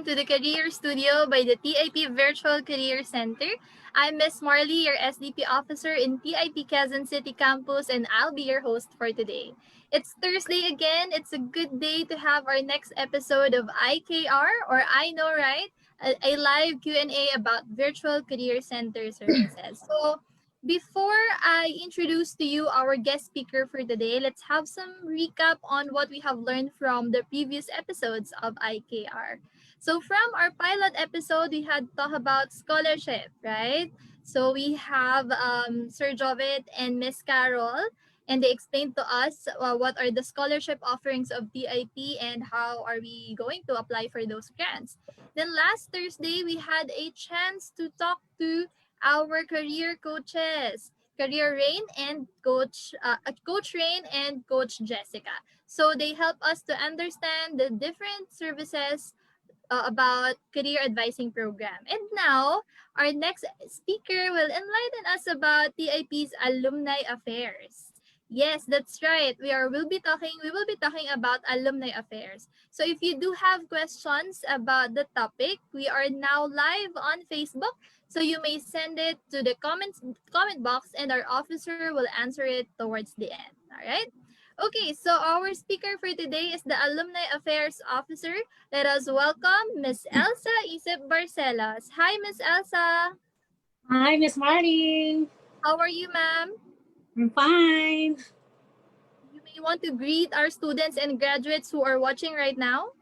to the Career Studio by the T.I.P Virtual Career Center. I'm Miss Marley, your SDP officer in T.I.P Quezon City campus, and I'll be your host for today. It's Thursday again. It's a good day to have our next episode of IKR, or I Know Right, a live Q&A about Virtual Career Center services. So, before I introduce to you our guest speaker for today, let's have some recap on what we have learned from the previous episodes of IKR. So from our pilot episode, we had talked about scholarship, right? So we have Sir Jovet and Miss Carol, and they explained to us what are the scholarship offerings of TIP and how are we going to apply for those grants. Then last Thursday, we had a chance to talk to our career coaches, Career Rain and Coach Rain and Coach Jessica. So they help us to understand the different services about career advising program. And now, our next speaker will enlighten us about TIP's Alumni Affairs. Yes, that's right. We will be talking about alumni affairs. So if you do have questions about the topic, we are now live on Facebook. So you may send it to the comment box and our officer will answer it towards the end. All right? Okay, so our speaker for today is the Alumni Affairs Officer. Let us welcome Miss Elsa Isip Barcelos. Hi, Miss Elsa. Hi, Miss Marty. How are you, ma'am? I'm fine. You may want to greet our students and graduates who are watching right now.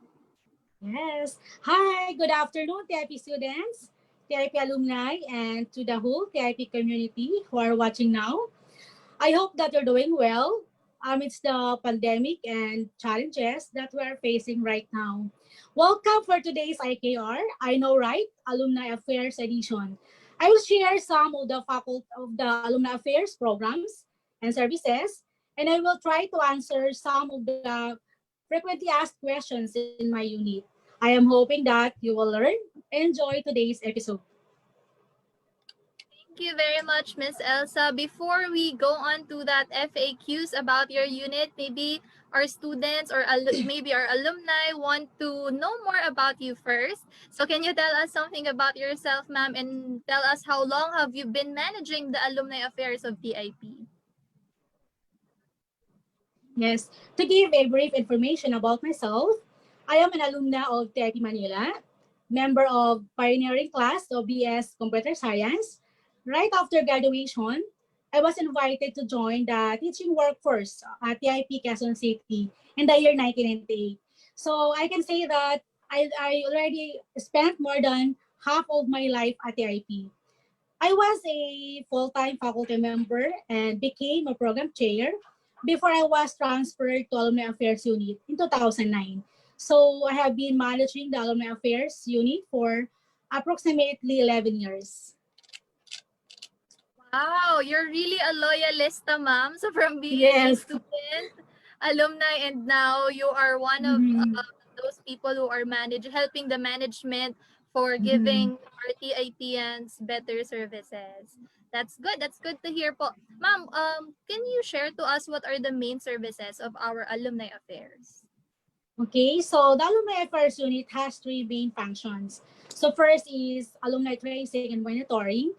Yes. Hi, good afternoon, TIP students, TIP alumni, and to the whole TIP community who are watching now. I hope that you're doing well amidst the pandemic and challenges that we're facing right now. Welcome for today's IKR, I Know Right, Alumni Affairs Edition. I will share some of the faculty of the Alumni Affairs programs and services, and I will try to answer some of the frequently asked questions in my unit. I am hoping that you will learn and enjoy today's episode. Thank you very much, Miss Elsa. Before we go on to that FAQs about your unit, maybe our students or maybe our alumni want to know more about you first. So can you tell us something about yourself, ma'am, and tell us how long have you been managing the alumni affairs of TIP? Yes, to give a brief information about myself, I am an alumna of T.I.P Manila, member of pioneering class of BS Computer Science. Right after graduation, I was invited to join the teaching workforce at T.I.P Quezon City in the year 1998. So I can say that I already spent more than half of my life at TIP. I was a full-time faculty member and became a program chair before I was transferred to Alumni Affairs Unit in 2009. So I have been managing the Alumni Affairs Unit for approximately 11 years. Wow, you're really a loyalista, ma'am. So from being a Yes. student, alumni, and now you are one of Mm-hmm. those people who are helping the management for Mm-hmm. giving our TIPNs better services. That's good. That's good to hear po. Ma'am, can you share to us what are the main services of our alumni affairs? Okay, so the Alumni Affairs Unit has three main functions. So first is alumni tracing and monitoring.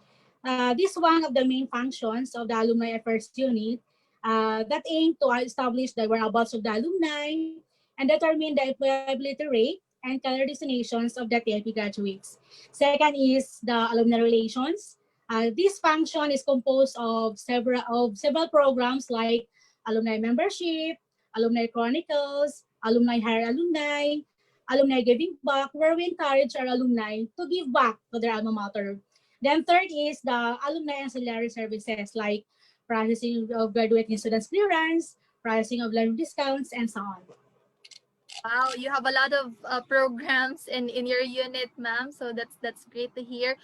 This is one of the main functions of the Alumni Affairs Unit that aim to establish the whereabouts of the alumni and determine the employability rate and career destinations of the TIP graduates. Second is the alumni relations. This function is composed of several programs like alumni membership, alumni chronicles, alumni hire alumni, alumni giving back, where we encourage our alumni to give back to their alma mater. Then third is the alumni ancillary services like processing of graduate and students clearance, processing of learning discounts, and so on. Wow, you have a lot of programs in your unit, ma'am. So that's great to hear.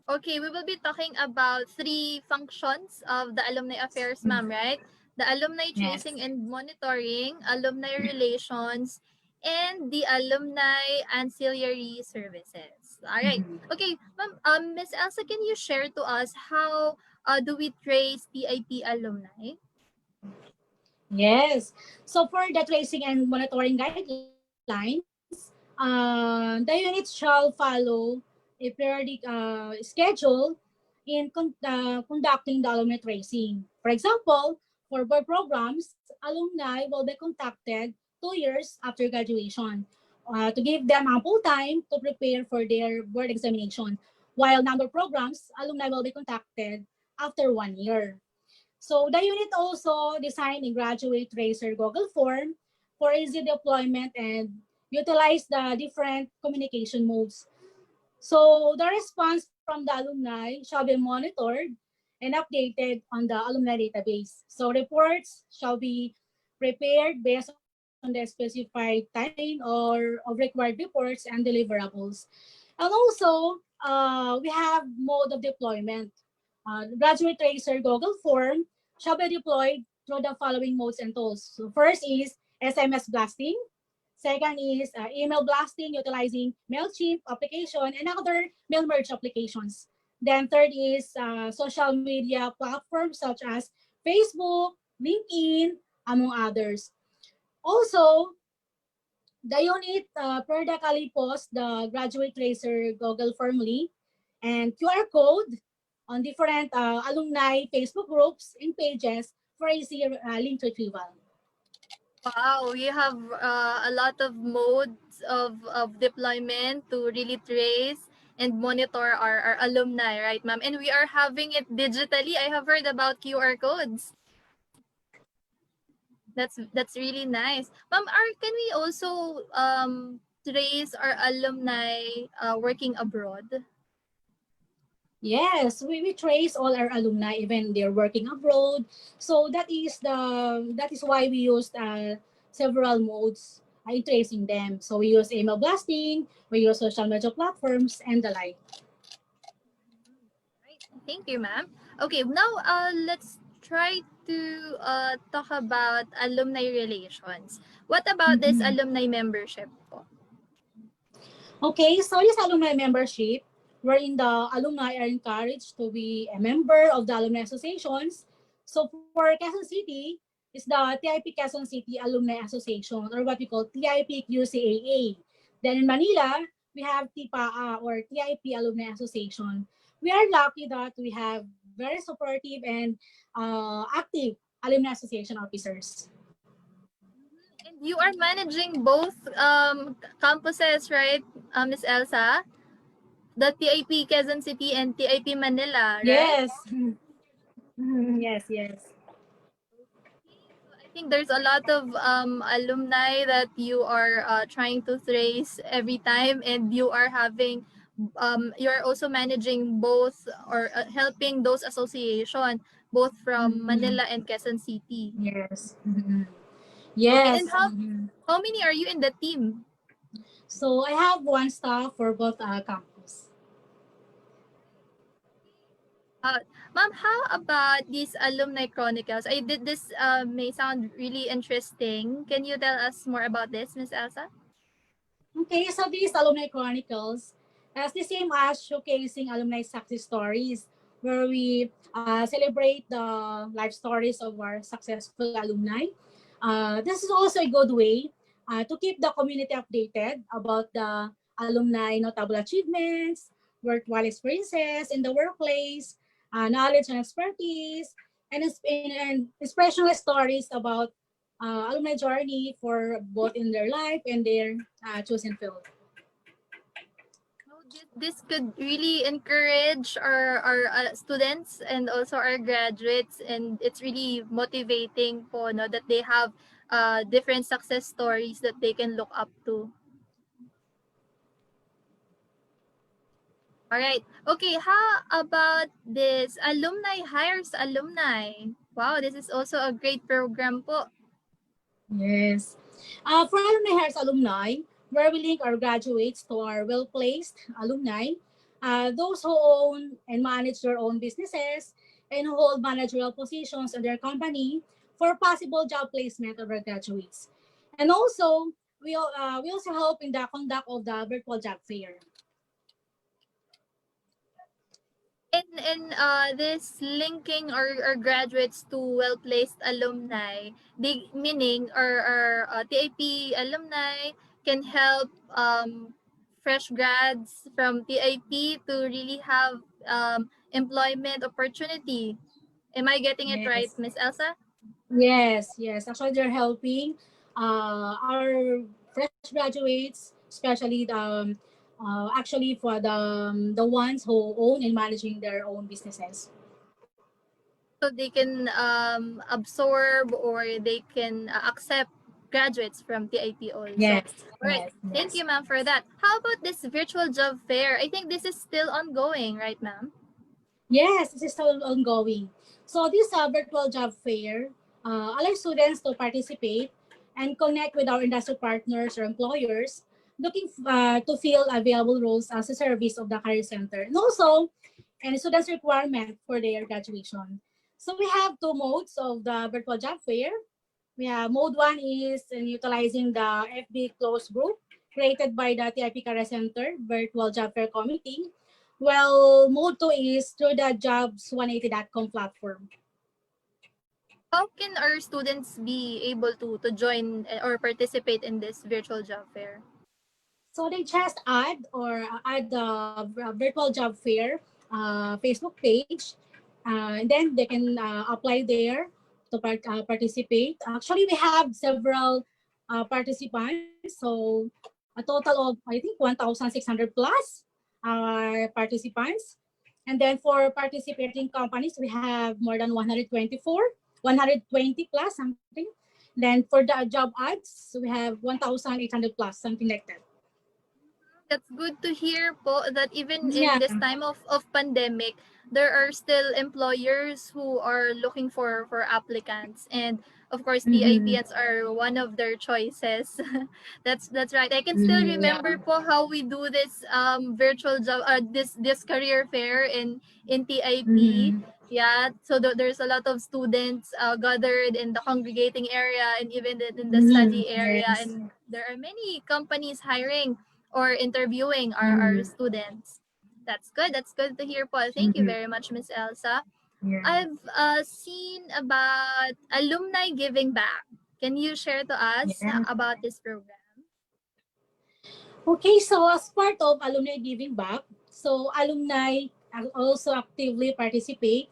Okay, we will be talking about three functions of the alumni affairs, ma'am. Right? The alumni Yes. tracing and monitoring, alumni relations, and the alumni ancillary services. All right. Mhm. Okay, ma'am. Miss Elsa, can you share to us how do we trace TIP alumni? Yes. So for the tracing and monitoring guidelines, we have The unit shall follow a periodic schedule in conducting the alumni tracing. For example, for board programs, alumni will be contacted 2 years after graduation to give them ample time to prepare for their board examination, while number programs, alumni will be contacted after 1 year. So the unit also designed a graduate tracer Google form for easy deployment and utilize the different communication modes. So the response from the alumni shall be monitored and updated on the alumni database. So reports shall be prepared based on the specified timeline or of required reports and deliverables. And also, we have mode of deployment. Graduate Tracer Google form shall be deployed through the following modes and tools. So first is SMS blasting. Second is email blasting utilizing MailChimp application and other mail merge applications. Then third is social media platforms such as Facebook, LinkedIn, among others. Also, the unit periodically posts the graduate tracer Google formally and QR code on different alumni Facebook groups and pages for easy link retrieval. Wow, you have a lot of modes of deployment to really trace and monitor our alumni, right, ma'am? And we are having it digitally. I have heard about QR codes. That's really nice. Ma'am, can we also trace our alumni working abroad? Yes, we trace all our alumni, even they're working abroad. So that is why we used several modes in tracing them. So we use email blasting, we use social media platforms, and the like. Right. Thank you, ma'am. Okay, now let's try to talk about alumni relations. What about this Mhm. alumni membership po? Okay, so this alumni membership, wherein the alumni are encouraged to be a member of the alumni associations. So for Quezon City, is the TIP Quezon City Alumni Association, or what we call TIP QCAA. Then in Manila, we have TIPA or TIP Alumni Association. We are lucky that we have very supportive and active alumni association officers. And you are managing both campuses, right, Miss Elsa? The TIP Quezon City and TIP Manila, right? Yes. Yes, yes. So I think there's a lot of alumni that you are trying to trace every time, and you are having you're also managing both or helping those association both from Mhm. Manila and Quezon City. Yes. Mhm. Okay, Yes. and how many are you in the team? So I have one staff for both campus. Uh, Ma'am, how about these alumni chronicles? I did this may sound really interesting. Can you tell us more about this, Miss Elsa? Okay, so these alumni chronicles as the same as showcasing alumni success stories, where we celebrate the life stories of our successful alumni. This is also a good way to keep the community updated about the alumni notable achievements, worthwhile experiences in the workplace, knowledge and expertise, and inspirational stories about alumni journey for both in their life and their chosen field. No, this could really encourage our students and also our graduates, and it's really motivating po no that they have different success stories that they can look up to. All right. Okay, how about this alumni hires alumni? Wow, this is also a great program po. Yes. For Alumni Hairs alumni, where we link our graduates to our well-placed alumni, those who own and manage their own businesses and who hold managerial positions in their company for possible job placement of our graduates. And also, we also help in the conduct of the virtual job fair. And this linking our graduates to well-placed alumni, they meaning our TAP alumni can help fresh grads from TIP to really have employment opportunity. Am I getting it right, Yes. Miss Elsa? Yes, yes. Actually, they're helping our fresh graduates, especially actually for the ones who own and managing their own businesses. So they can absorb or they can accept graduates from TIP also. Yes, All right. yes, Thank you, yes. ma'am, for that. How about this virtual job fair? I think this is still ongoing, right, ma'am? Yes, this is still ongoing. So this virtual job fair allows students to participate and connect with our industry partners or employers looking to fill available roles as a service of the career center. And also, and students' requirement for their graduation. So we have two modes of the virtual job fair. We have mode one is in utilizing the FB closed group created by the TIP Career Center Virtual Job Fair Committee. Well, mode two is through the jobs180.com platform. How can our students be able to join or participate in this virtual job fair? So they just add the virtual job fair Facebook page, and then they can apply there to participate. Actually, we have several participants, so a total of I think 1,600 plus participants. And then for participating companies, we have more than 120 plus something. Then for the job ads, we have 1,800 plus, something like that. That's good to hear po that even in Yeah. this time of pandemic, there are still employers who are looking for applicants. And of course, Mm-hmm. TIPNs are one of their choices. That's right. I can still Mm, yeah. remember po how we do this virtual job this career fair in TIP. Mm-hmm. Yeah, so there's a lot of students gathered in the congregating area and even in the Mm-hmm. study area, Yes. and there are many companies hiring or interviewing our Mm-hmm. students. That's good. That's good to hear, Paul. Thank you Mm-hmm. very much, Miss Elsa. Yeah. I've seen about alumni giving back. Can you share to us Yeah. about this program? Okay, so as part of Alumni Giving Back, so alumni also actively participate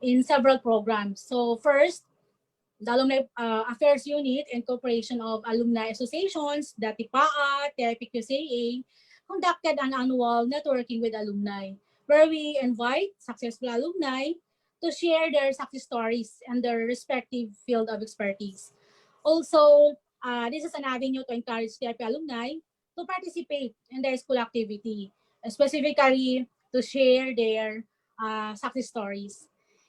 in several programs. So first, the Alumni Affairs Unit and Corporation of Alumni Associations, the TIPAA, TIPQCA, conducted an annual networking with alumni where we invite successful alumni to share their success stories and their respective field of expertise. Also, this is an avenue to encourage TIP alumni to participate in their school activity, specifically to share their success stories.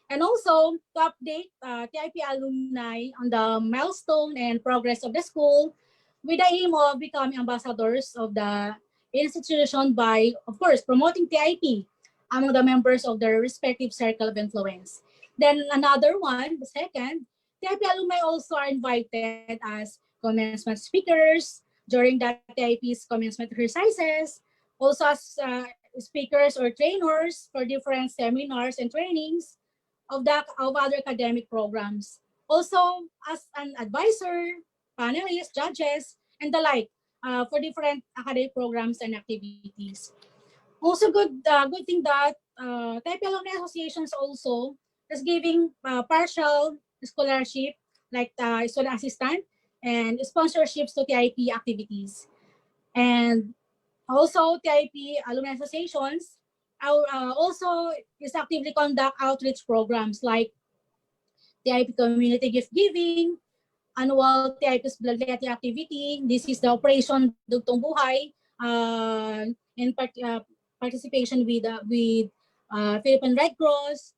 And also to update TIP alumni on the milestone and progress of the school with the aim of becoming ambassadors of the institution by, of course, promoting TIP among the members of their respective circle of influence. Then another one, the second, TIP alumni also are invited as commencement speakers during the TIP's commencement exercises, also as speakers or trainers for different seminars and trainings of other academic programs. Also, as an advisor, panelists, judges, and the like for different academic programs and activities. Also, good thing that Taipei Alumni Associations also is giving partial scholarship like student assistant and sponsorships to TIP activities. And also, TIP Alumni Associations also is actively conduct outreach programs like TIP Community Gift Giving, annual TIP's Bloodletting activity. This is the Operation Dugtong Buhay in participation with Philippine Red Cross,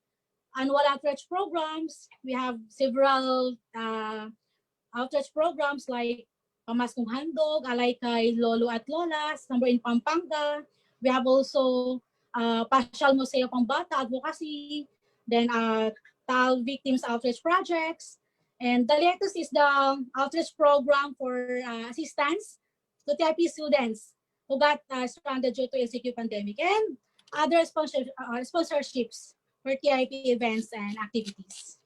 annual outreach programs. We have several outreach programs like Pamaskong Handog, Alay kay Lolo at Lola, number in Pampanga. We have also Pasyal Museo Pambata Advocacy, then TAL Victims Outreach Projects. And the latest is the outreach program for assistance to TIP students who got stranded due to ACQ pandemic and other sponsorships for TIP events and activities.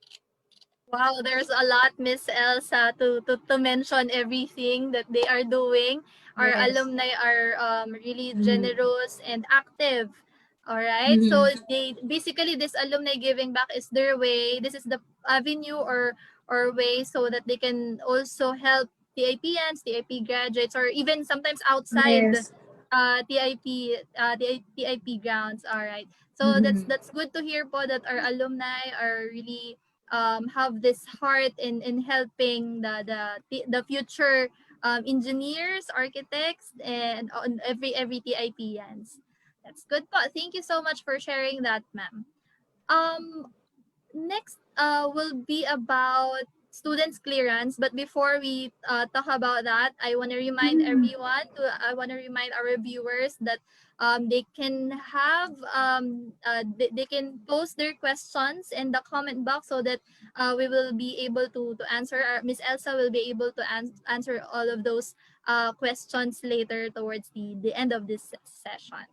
Wow, there's a lot, Miss Elsa, to mention everything that they are doing. Our Yes. alumni are really Mm-hmm. generous and active. All right. So Mm-hmm. they basically this alumni giving back is their way. This is the avenue or way so that they can also help TIPians, TIP graduates, or even sometimes outside Yes. TIP TIP grounds. All right. So Mm-hmm. that's good to hear po that our alumni are really have this heart in helping the future engineers, architects, and on every TIPians. That's good po. Thank you so much for sharing that, ma'am. Um, Next will be about students clearance, but before we talk about that, Mm-hmm. I want to remind our viewers that they can have they can post their questions in the comment box so that we will be able to answer, Miss Elsa will be able to answer all of those questions later towards the end of this session.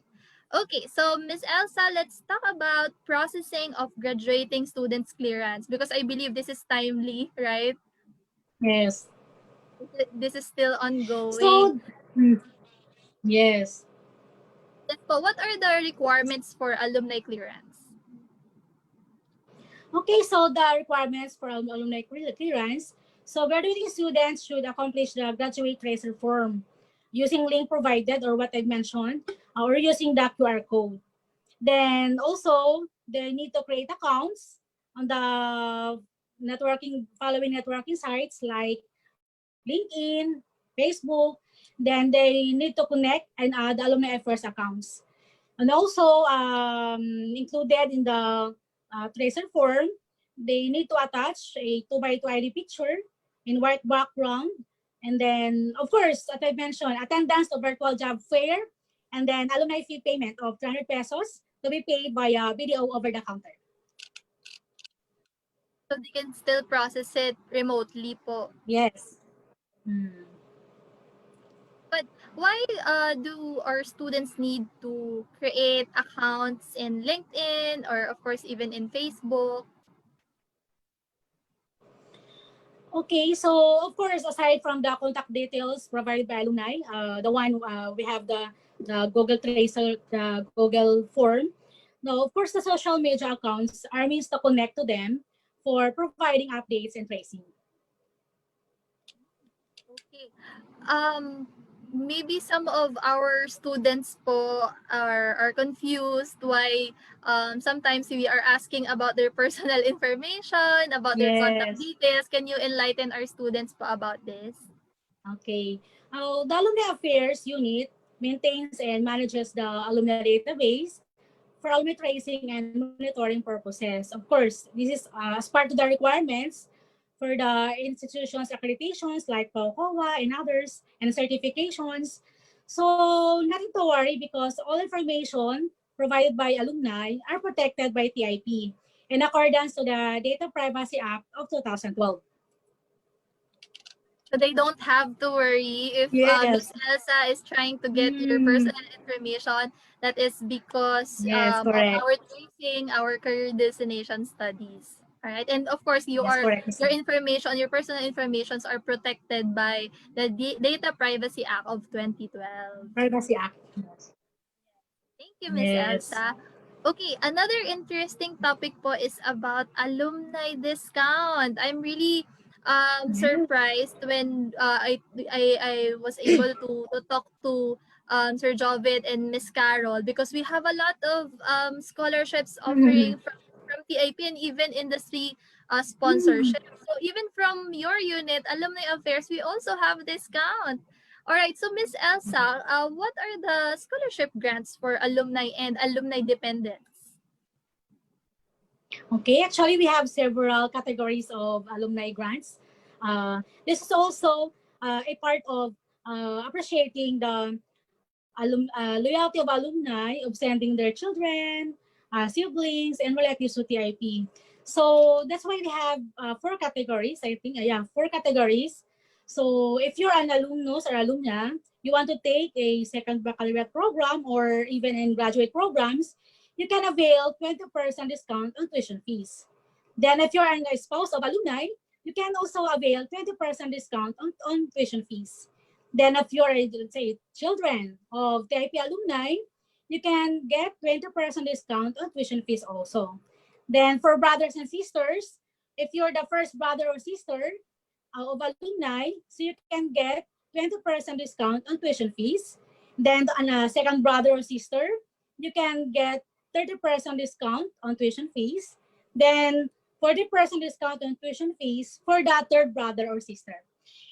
Okay, so Miss Elsa, let's talk about processing of graduating students clearance because I believe this is timely, right? Yes. This is still ongoing. So, mm, yes. Yes po, what are the requirements for alumni clearance? Okay, so the requirements for alumni clearance. So graduating students should accomplish the graduate tracer form using link provided or what I mentioned, or using the QR code. Then also they need to create accounts on the following networking sites like LinkedIn, Facebook. Then they need to connect and add alumni affairs accounts. And also included in the tracer form, they need to attach a 2x2 ID picture in white background. And then, of course, as I mentioned, attendance to virtual job fair, and then alumni fee payment of 300 pesos to be paid via video over the counter. So they can still process it remotely po. Yes. Hmm. But why do our students need to create accounts in LinkedIn or of course even in Facebook? Okay, so of course, aside from the contact details provided by alumni, the one we have the Google Tracer, the Google form. Now, of course, the social media accounts are means to connect to them for providing updates and tracing. Okay. Um, Maybe some of our students po are confused why sometimes we are asking about their personal information, about their contact Yes. details. Can you enlighten our students po about this? Okay. The Alumni Affairs unit maintains and manages the alumni database for alumni tracing and monitoring purposes. Of course, this is as part of the requirements for the institution's accreditations like POCOA and others and certifications. So nothing to worry because all information provided by alumni are protected by TIP in accordance to the Data Privacy Act of 2012. So they don't have to worry if Miss Yes. Elsa is trying to get your Mm, personal information. That is because yes, of correct. our tracing, our career destination studies. All right, and of course, Yes, correct. your information, your personal informations are protected by the Data Privacy Act of 2012. Privacy Act. Yes. Thank you, Miss Yes. Elsa. Okay, another interesting topic po is about alumni discount. I'm really Yes. surprised when I was able to talk to Sir Jovid and Miss Carol because we have a lot of scholarships offering from TIP and even industry sponsorship. So even from your unit, Alumni Affairs, we also have discount. All right, so Miss Elsa, what are the scholarship grants for alumni and alumni dependents? Okay, actually, we have several categories of alumni grants. This is also a part of appreciating the loyalty of alumni of sending their children, siblings, and relatives to TIP. So that's why we have four categories. I think, yeah, four categories. So if you're an alumnus or alumna, you want to take a second baccalaureate program or even in graduate programs, you can avail 20% discount on tuition fees. Then if you're a spouse of alumni, you can also avail 20% discount on tuition fees. Then if you're, let's say, children of TIP alumni, you can get 20% discount on tuition fees also. Then for brothers and sisters, if you're the first brother or sister of alumni, so you can get 20% discount on tuition fees. Then on a second brother or sister, you can get 30% discount on tuition fees. Then 40% discount on tuition fees for the third brother or sister.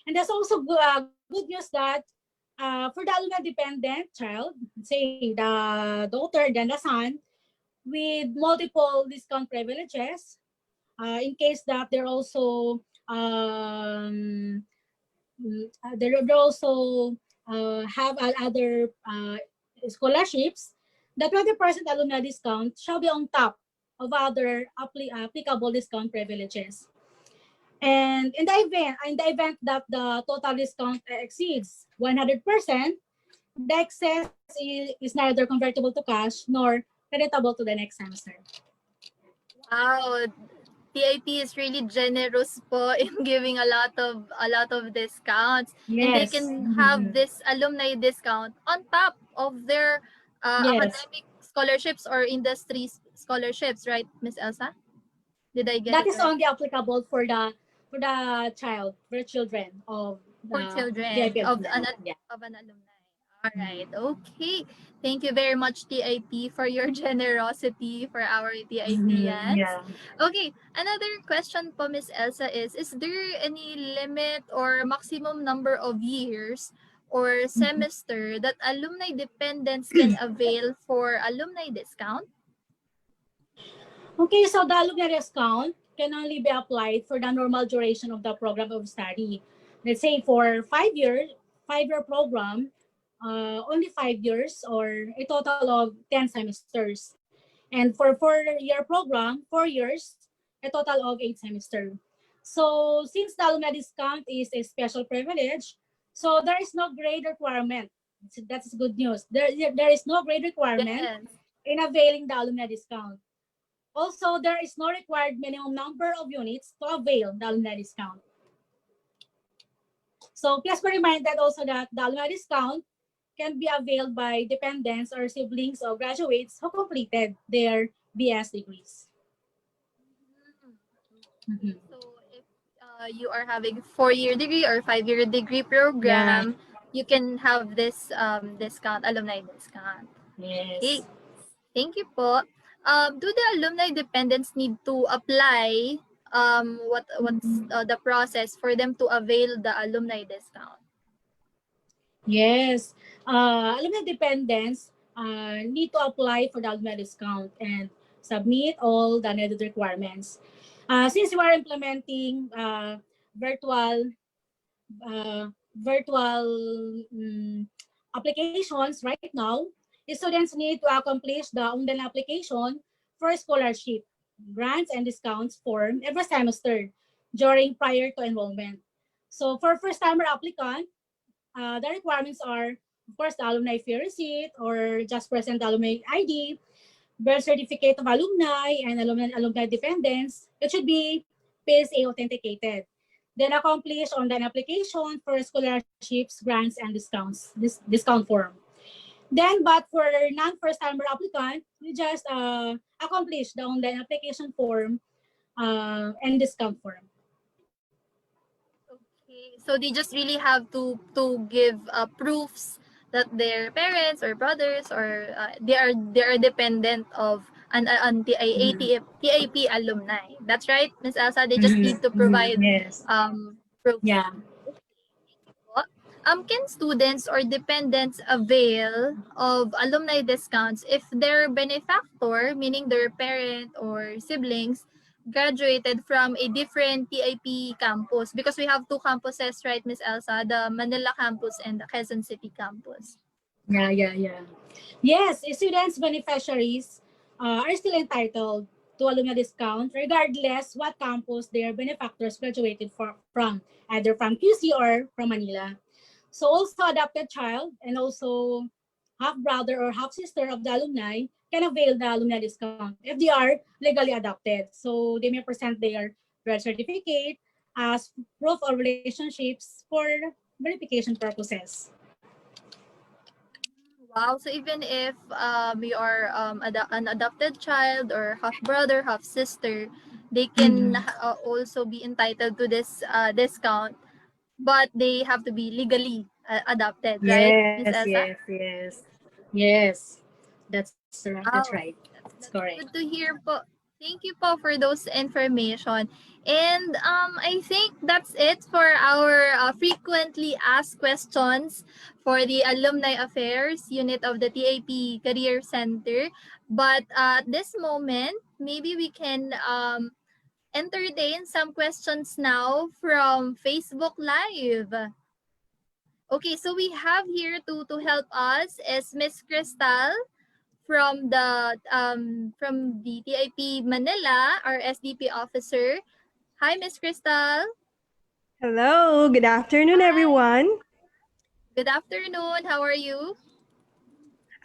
And there's also good news that for the alumni dependent child, say the daughter, then the son, with multiple discount privileges, in case that they're also they also have other scholarships, the 20% alumni discount shall be on top of other applicable discount privileges. And in the event that the total discount exceeds 100%, the excess is neither convertible to cash nor creditable to the next semester. Wow, TIP is really generous po in giving a lot of discounts, and they Yes. can have Mhm. this alumni discount on top of their Yes. academic scholarships or industry scholarships, right, Miss Elsa? Did I get That it is right? only applicable for the children of For the children VIP of alumni. Yeah. an alumni. All Mhm. right. Okay. Thank you very much, TIP, for your generosity for our Mhm. TIPians. Yeah. Okay. Another question po, Miss Elsa, is there any limit or maximum number of years or semester that alumni dependents can avail for alumni discount? Okay, so the alumni discount can only be applied for the normal duration of the program of study. Let's say for 5-year program, only 5 years or a total of 10 semesters. And for 4-year program, 4 years, a total of 8 semesters. So since the alumni discount is a special privilege, so there is no grade requirement. That's good news. There is no grade requirement Yes. in availing the alumni discount. Also, there is no required minimum number of units to avail the alumni discount. So please bear in mind that also that the alumni discount can be availed by dependents or siblings of graduates who completed their BS degrees. Mm, okay. Mhm. So if you are having 4-year degree or 5-year degree Yeah. program, you can have this discount, alumni discount. Okay. Yes. Thank you po. Do the alumni dependents need to apply what's the process for them to avail the alumni discount? Yes. Alumni dependents need to apply for the alumni discount and submit all the needed requirements. Since we are implementing virtual virtual applications right now, students need to accomplish the online application for scholarship, grants, and discounts form every semester during prior to enrollment. So for first-timer applicant, the requirements are, of course, the alumni fee receipt or just present alumni ID, birth certificate of alumni, and alumni dependents. It should be PSA authenticated. Then accomplish online application for scholarships, grants, and discounts. This discount form. Then, but for non-first-timer applicant, we just accomplish the online application form and discount form. Okay. So they just really have to give proofs that their parents or brothers or they are dependent of an Mhm. TIP alumni. That's right, Miss Elsa. They just Mhm. need to Mhm. provide Yes. proofs. Yeah. Po. Can students or dependents avail of alumni discounts if their benefactor, meaning their parent or siblings, graduated from a different TIP campus? Because we have two campuses, right, Miss Elsa? The Manila campus and the Quezon City campus. Yeah, yeah, yeah. Yes, students beneficiaries are still entitled to alumni discount regardless what campus their benefactors graduated from, either from QC or from Manila. So also adopted child and also half brother or half sister of the alumni can avail the alumni discount if they are legally adopted. So they may present their birth certificate as proof of relationships for verification purposes. Wow. So even if you are an adopted child or half brother, half sister, they can Mhm. also be entitled to this discount, but they have to be legally adopted, right, Miss Yes, Elsa? yes, yes. Yes. That's right. Wow, That's correct. that's good to hear po. Thank you po for those information. And I think that's it for our frequently asked questions for the Alumni Affairs unit of the TAP Career Center. But at this moment, maybe we can entertain some questions now from Facebook Live. Okay, so we have here to help us is Miss Crystal from the TIP Manila, our SDP officer. Hi, Miss Crystal. Hello, good afternoon, Hi. everyone. Good afternoon. How are you?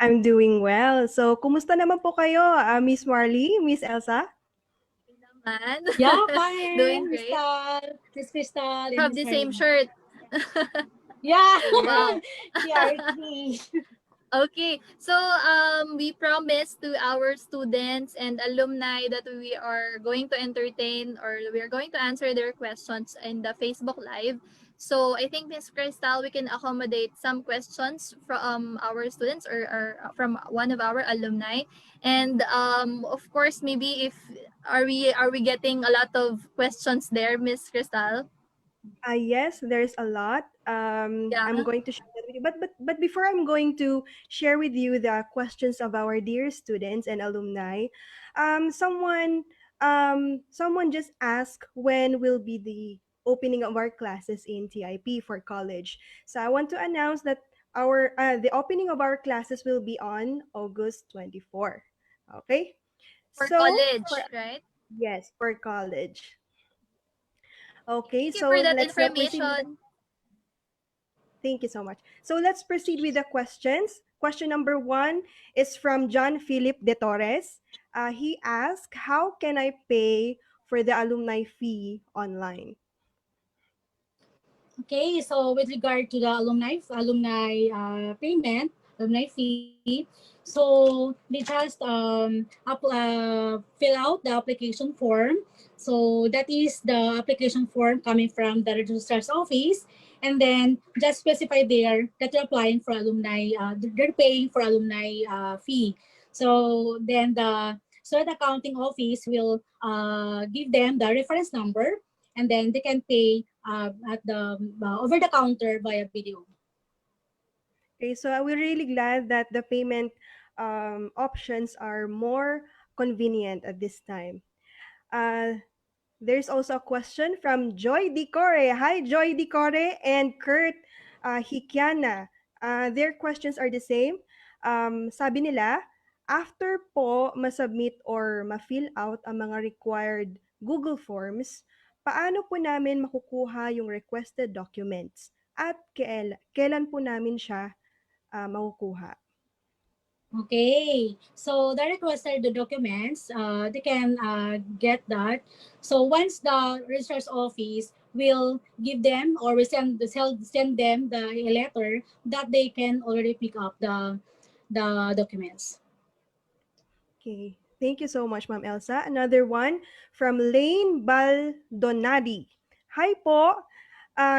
I'm doing well. So, kumusta naman po kayo, Miss Marley, Miss Elsa? Okay naman. Yeah, Doing fine, great. Miss Crystal, We and have Miss the same Marlene. shirt. Yeah, Wow. TRP. Okay, so we promised to our students and alumni that we are going to entertain or we are going to answer their questions in the Facebook Live. So I think Miss Crystal, we can accommodate some questions from our students or from one of our alumni, and of course maybe if are we getting a lot of questions there, Miss Crystal? Yes, there's a lot. I'm Yeah, going to share that with you. But before I'm going to share with you the questions of our dear students and alumni, someone just asked when will be the opening of our classes in TIP for college. So I want to announce that our the opening of our classes will be on August 24. Okay? for So for college, right? yes, for college. Okay, Thank you for so that let's proceed with the information. thank you so much. So let's proceed with the questions. Question number one is from John Philip De Torres. He asked, "How can I pay for the alumni fee online?" Okay, so with regard to the alumni fee, so they just fill out the application form. So that is the application form coming from the registrar's office, and then just specify there that you're applying for alumni. They're paying for alumni fee. So then the accounting office will give them the reference number, and then they can pay at the over the counter via video. Okay, so we're really glad that the payment options are more convenient at this time. Uh, There's also a question from Joy Decore. Hi, Joy Decore and Kurt Hikiana. Their questions are the same. Sabi nila, after po masubmit or ma-fill out ang mga required Google Forms, paano po namin makukuha yung requested documents? At kailan po namin siya makukuha? Okay, so the requested the documents, they can get that. So once the registrar's office will give them or will send them the letter that they can already pick up the documents. Okay. Thank you so much, Ma'am Elsa. Another one from Lane Baldonadi. Hi po.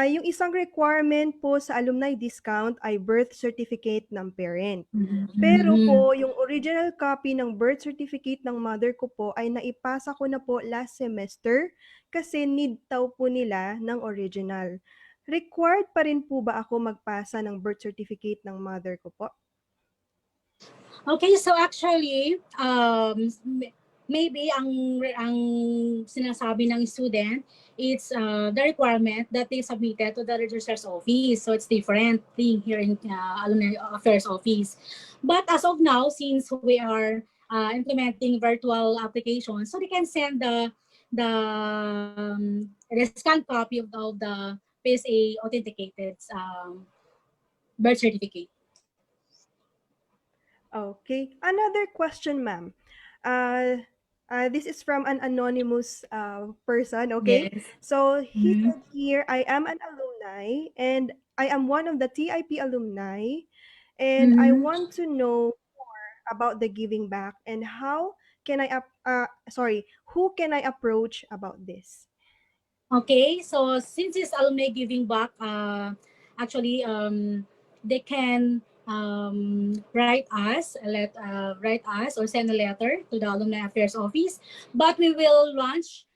Yung isang requirement po sa alumni discount ay birth certificate ng parent. Pero Mhm. po, yung original copy ng birth certificate ng mother ko po ay naipasa ko na po last semester kasi need daw po nila ng original. Required pa rin po ba ako magpasa ng birth certificate ng mother ko po? Okay, so actually, maybe ang sinasabi ng student, it's the requirement that they submitted to the registrar's office. So it's different thing here in Alumni Affairs office. But as of now, since we are implementing virtual applications, so they can send the scanned copy of the PSA authenticated birth certificate. Okay. Another question, ma'am. Uh, this is from an anonymous person, okay? Yes. So he Mm-hmm. said here, I am an alumni and I am one of the TIP alumni, and I Mm-hmm. want to know about the giving back and how can who can I approach about this? Okay, so since it's alumni giving back, actually, they can write us or send a letter to the Alumni Affairs office. But we will launch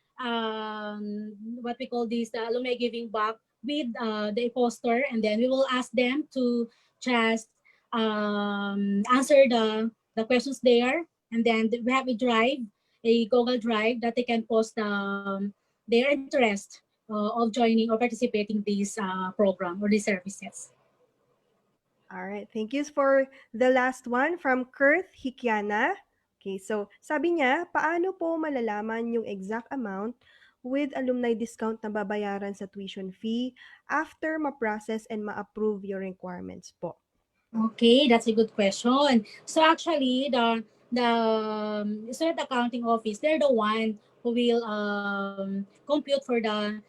what we call this the alumni giving back with the poster, and then we will ask them to just answer the questions there, and then we have a Google Drive that they can post their interest of joining or participating this program or these services. All right. Thank you for the last one from Kurt Hikiana. Okay, so sabi niya, paano po malalaman yung exact amount with alumni discount na babayaran sa tuition fee after ma-process and ma-approve your requirements po? Okay, that's a good question. So actually, the student accounting office, they're the one who will compute for the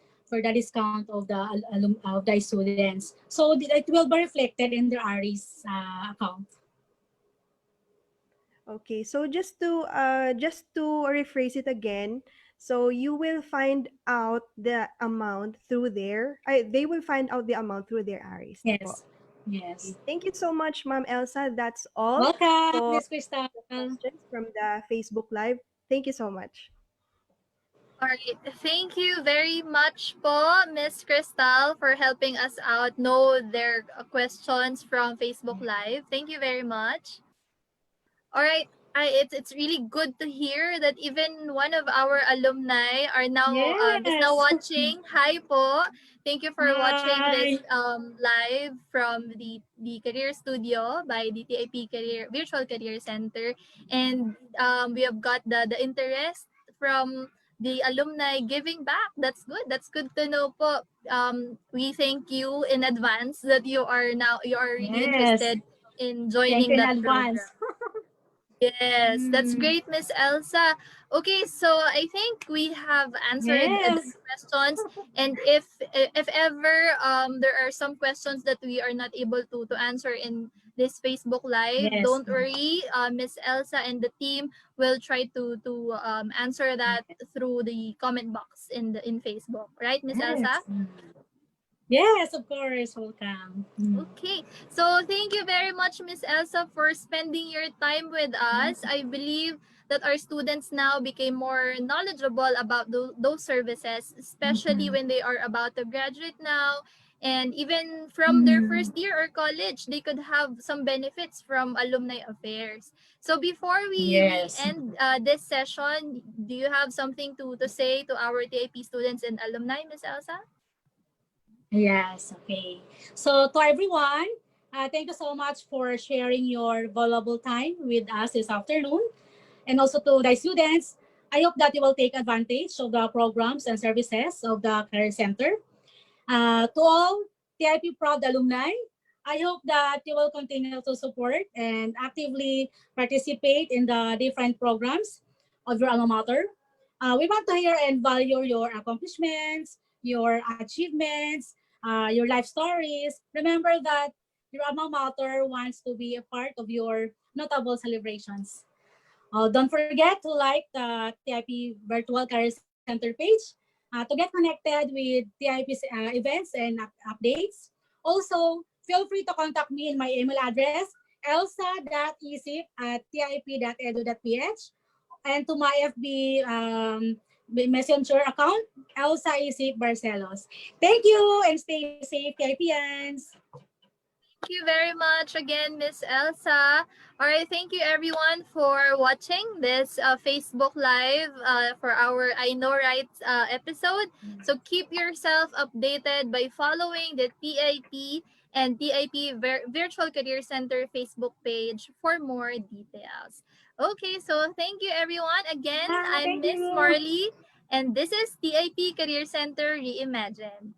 discount of the students. So it will be reflected in their ARIS account. Okay, so just to rephrase it again, so you will find out the amount through they will find out the amount through their ARIS po. Yes, yes. Okay, thank you so much, Ma'am Elsa. That's all Welcome, for Miss Crystal. the questions from the Facebook Live. Thank you so much. All right. Thank you very much po, Miss Crystal, for helping us out know their questions from Facebook Live. Thank you very much. All right. It's really good to hear that even one of our alumni are now is now Yes. watching. Hi po. Thank you for watching this Hi. live from the Career Studio by the TIP Career Virtual Career Center, and we have got the interest from the alumni giving back. That's good. That's good to know po. We thank you in advance that you are really Yes. interested in Thank joining you in that program. advance. Yes, that's Mm, great, Miss Elsa. Okay, so I think we have answered the yes. questions, and if ever there are some questions that we are not able to answer in this Facebook Live, Yes. don't worry. Miss Elsa and the team will try to answer that through the comment box in Facebook. Right, Miss Elsa? Yes. Yes, of course. Welcome. Okay. So thank you very much, Miss Elsa, for spending your time with us. I believe that our students now became more knowledgeable about those services, especially Mhm. when they are about to graduate now. And even from their Mhm. first year or college, they could have some benefits from alumni affairs. So before we Yes. end this session, do you have something to say to our TIP students and alumni, Miss Elsa? Yes. Okay. So to everyone, thank you so much for sharing your valuable time with us this afternoon. And also to the students, I hope that you will take advantage of the programs and services of the Career Center. To all TIP proud alumni, I hope that you will continue to support and actively participate in the different programs of your alma mater. We want to hear and value your accomplishments, your achievements, your life stories. Remember that your alma mater wants to be a part of your notable celebrations. Don't forget to like the TIP Virtual Career Center page to get connected with TIP's events and updates. Also, feel free to contact me in my email address, elsa.isip@tip.edu.ph, and to my FB messenger account, Elsa Isip Barcelos. Thank you and stay safe, TIPians. Thank you very much again, Miss Elsa. All right, thank you everyone for watching this Facebook Live for our I Know Right episode. So keep yourself updated by following the TIP and TIP Virtual Career Center Facebook page for more details. Okay, so thank you everyone. Again, I'm Thank Miss you. Marley, and this is TIP Career Center Reimagined.